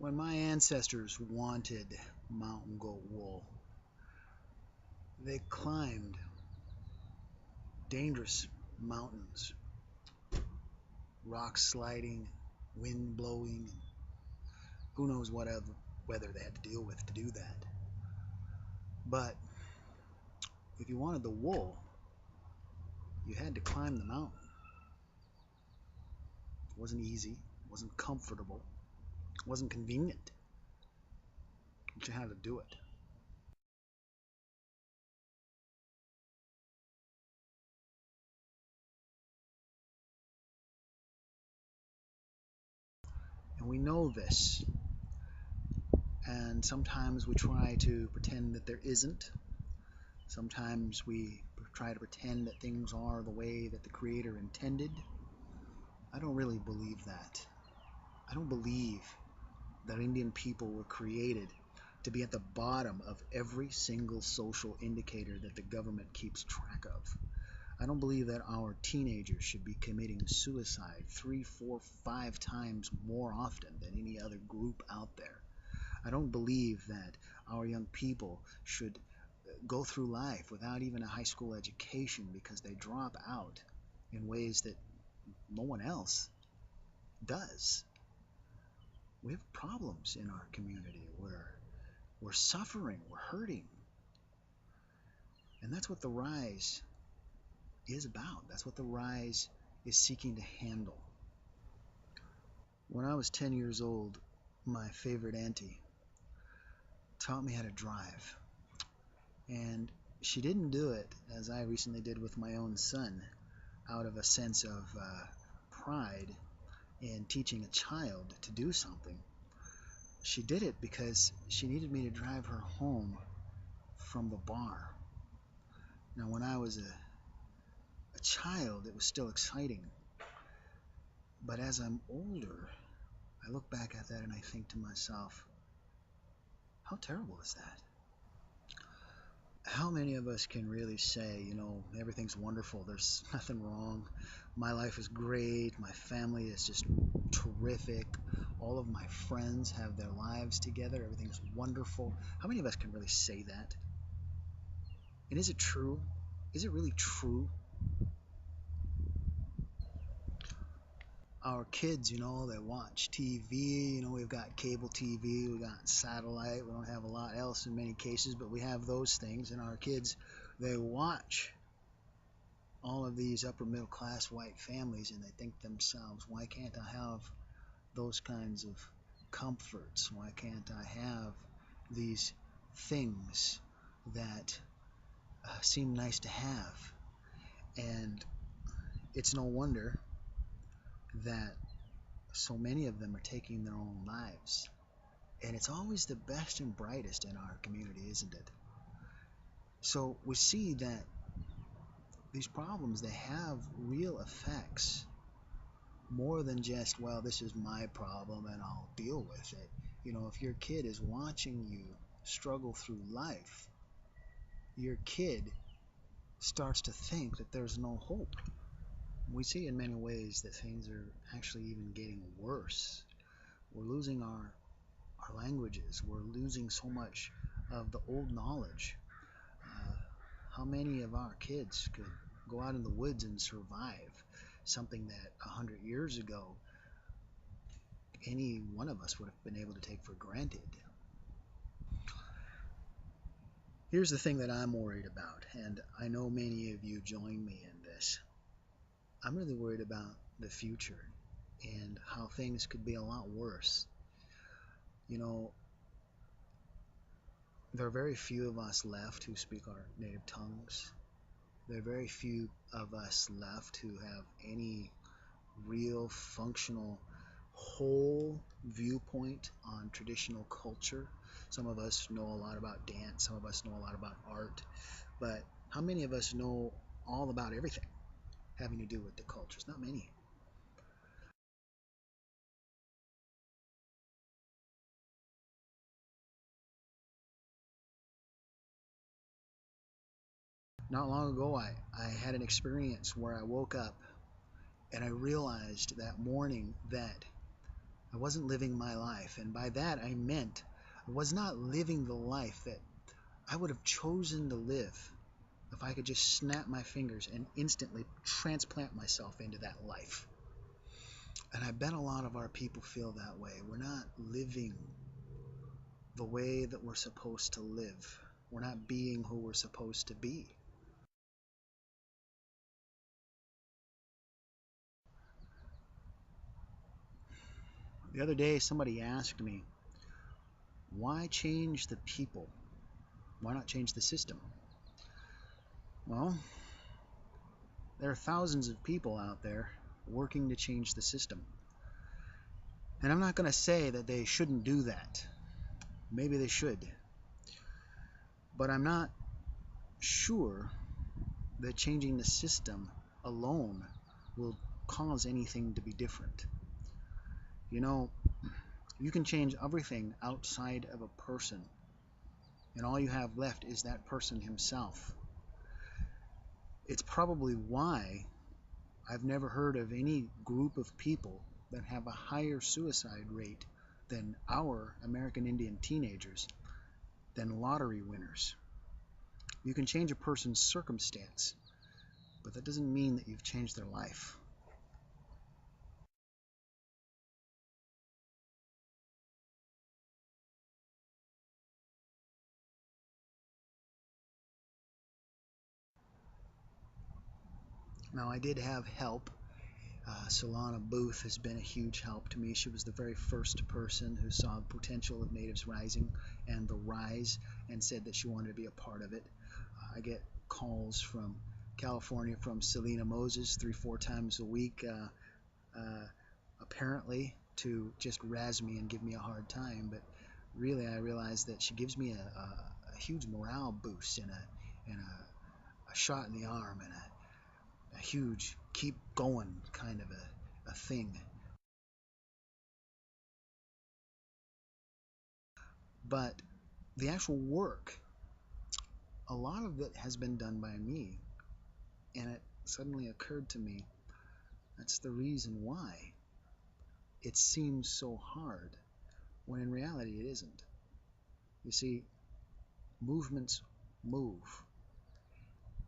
When my ancestors wanted mountain goat wool, they climbed dangerous mountains, rocks sliding, wind blowing, who knows what other weather they had to deal with to do that. But if you wanted the wool, you had to climb the mountain. It wasn't easy, it wasn't comfortable, it wasn't convenient, but you had to do it. And we know this. And sometimes we try to pretend that there isn't. Sometimes we try to pretend that things are the way that the Creator intended. I don't really believe that. I don't believe that Indian people were created to be at the bottom of every single social indicator that the government keeps track of. I don't believe that our teenagers should be committing suicide 3, 4, 5 times more often than any other group out there. I don't believe that our young people should go through life without even a high school education because they drop out in ways that no one else does. We have problems in our community. We're suffering, we're hurting. And that's what the Rise is about. That's what the Rise is seeking to handle. When I was 10 years old, my favorite auntie taught me how to drive. And she didn't do it, as I recently did with my own son, out of a sense of pride in teaching a child to do something. She did it because she needed me to drive her home from the bar. Now, when I was a child, it was still exciting. But as I'm older, I look back at that and I think to myself, how terrible is that? How many of us can really say, everything's wonderful, there's nothing wrong, my life is great, my family is just terrific, all of my friends have their lives together, everything's wonderful? How many of us can really say that? And is it true? Is it really true? Our kids, they watch TV, we've got cable TV, we've got satellite, we don't have a lot else in many cases, but we have those things, and our kids, they watch all of these upper middle class white families and they think to themselves, why can't I have those kinds of comforts? Why can't I have these things that seem nice to have? And it's no wonder that so many of them are taking their own lives. And it's always the best and brightest in our community, isn't it? So we see that these problems, they have real effects, more than just, well, this is my problem and I'll deal with it. If your kid is watching you struggle through life, your kid starts to think that there's no hope. We see in many ways that things are actually even getting worse. We're losing our languages. We're losing so much of the old knowledge. How many of our kids could go out in the woods and survive something that 100 years ago any one of us would have been able to take for granted? Here's the thing that I'm worried about, and I know many of you join me in this. I'm really worried about the future and how things could be a lot worse. There are very few of us left who speak our native tongues. There are very few of us left who have any real functional whole viewpoint on traditional culture. Some of us know a lot about dance, some of us know a lot about art, but how many of us know all about everything having to do with the cultures? Not many. Not long ago, I had an experience where I woke up and I realized that morning that I wasn't living my life, and by that I meant I was not living the life that I would have chosen to live if I could just snap my fingers and instantly transplant myself into that life. And I bet a lot of our people feel that way. We're not living the way that we're supposed to live. We're not being who we're supposed to be. The other day, somebody asked me, why change the people? Why not change the system? Well, there are thousands of people out there working to change the system. And I'm not going to say that they shouldn't do that. Maybe they should. But I'm not sure that changing the system alone will cause anything to be different. You know, you can change everything outside of a person, and all you have left is that person himself. It's probably why I've never heard of any group of people that have a higher suicide rate than our American Indian teenagers, than lottery winners. You can change a person's circumstance, but that doesn't mean that you've changed their life. Now, I did have help. Solana Booth has been a huge help to me. She was the very first person who saw the potential of Natives Rising and the rise and said that she wanted to be a part of it. I get calls from California from Selena Moses 3-4 times a week, apparently to just razz me and give me a hard time. But really, I realize that she gives me a huge morale boost and a shot in the arm and a huge keep going kind of a thing. But the actual work, a lot of it has been done by me, and it suddenly occurred to me that's the reason why it seems so hard, when in reality it isn't. You see, movements move,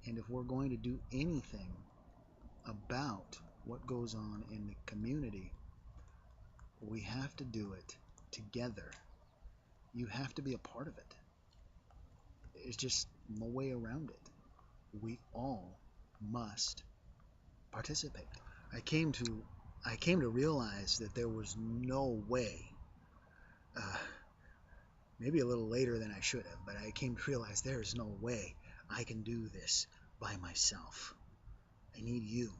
and if we're going to do anything about what goes on in the community, we have to do it together. You have to be a part of it. There's just no way around it. We all must participate. I came to realize that there was no way, maybe a little later than I should have, but I came to realize there is no way I can do this by myself. I need you.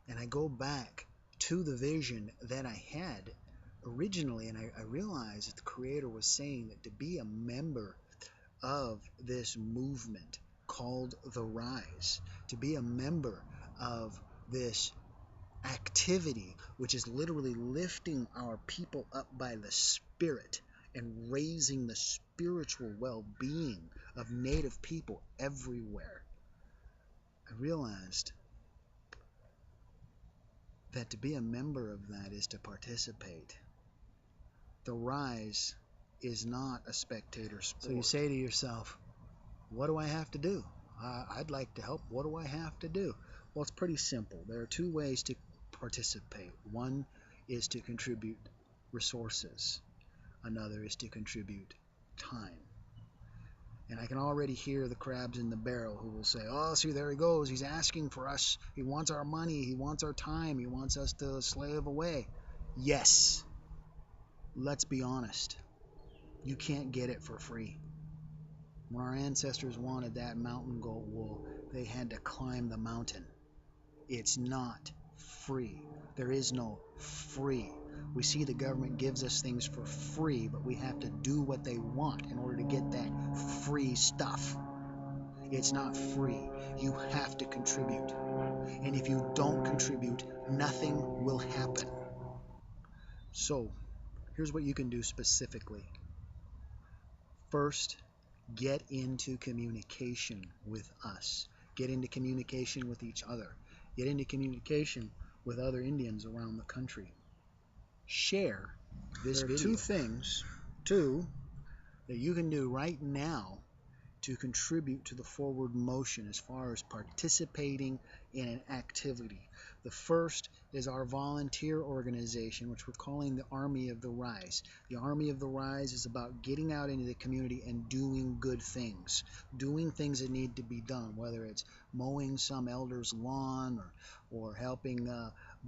And I go back to the vision that I had originally, and I realized that the Creator was saying that to be a member of this movement called the Rise, to be a member of this activity, which is literally lifting our people up by the Spirit and raising the spiritual well-being of Native people everywhere, I realized that to be a member of that is to participate. The Rise is not a spectator sport. So you say to yourself, what do I have to do? I'd like to help. What do I have to do? Well, it's pretty simple. There are two ways to participate. One is to contribute resources. Another is to contribute time. And I can already hear the crabs in the barrel who will say, oh, see, there he goes. He's asking for us. He wants our money. He wants our time. He wants us to slave away. Yes. Let's be honest. You can't get it for free. When our ancestors wanted that mountain goat wool, they had to climb the mountain. It's not free. There is no free. We see the government gives us things for free, but we have to do what they want in order to get that free stuff. It's not free. You have to contribute. And if you don't contribute, nothing will happen. So, here's what you can do specifically. First, get into communication with us. Get into communication with each other. Get into communication with other Indians around the country. share this There are video. Two that you can do right now to contribute to the forward motion as far as participating in an activity. The first is our volunteer organization, which we're calling the Army of the Rise. The Army of the Rise is about getting out into the community and doing good things, doing things that need to be done, whether it's mowing some elder's lawn or helping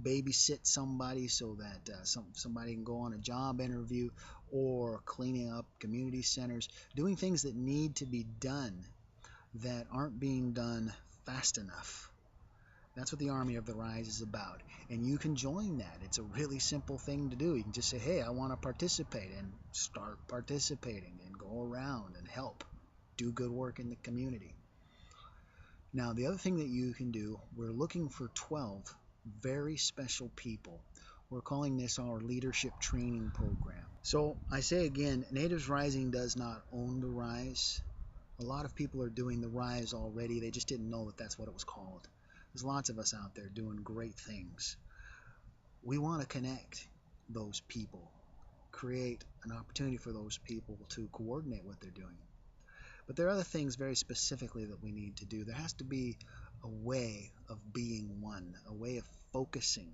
babysit somebody so that somebody can go on a job interview, or cleaning up community centers, doing things that need to be done that aren't being done fast enough. That's what the Army of the Rise is about. And you can join that. It's a really simple thing to do. You can just say, hey, I want to participate, and start participating and go around and help do good work in the community. Now, the other thing that you can do, we're looking for 12 very special people. We're calling this our leadership training program. So I say again, Natives Rising does not own the Rise. A lot of people are doing the Rise already. They just didn't know that that's what it was called. There's lots of us out there doing great things. We want to connect those people, create an opportunity for those people to coordinate what they're doing. But there are other things very specifically that we need to do. There has to be a way of being one, a way of focusing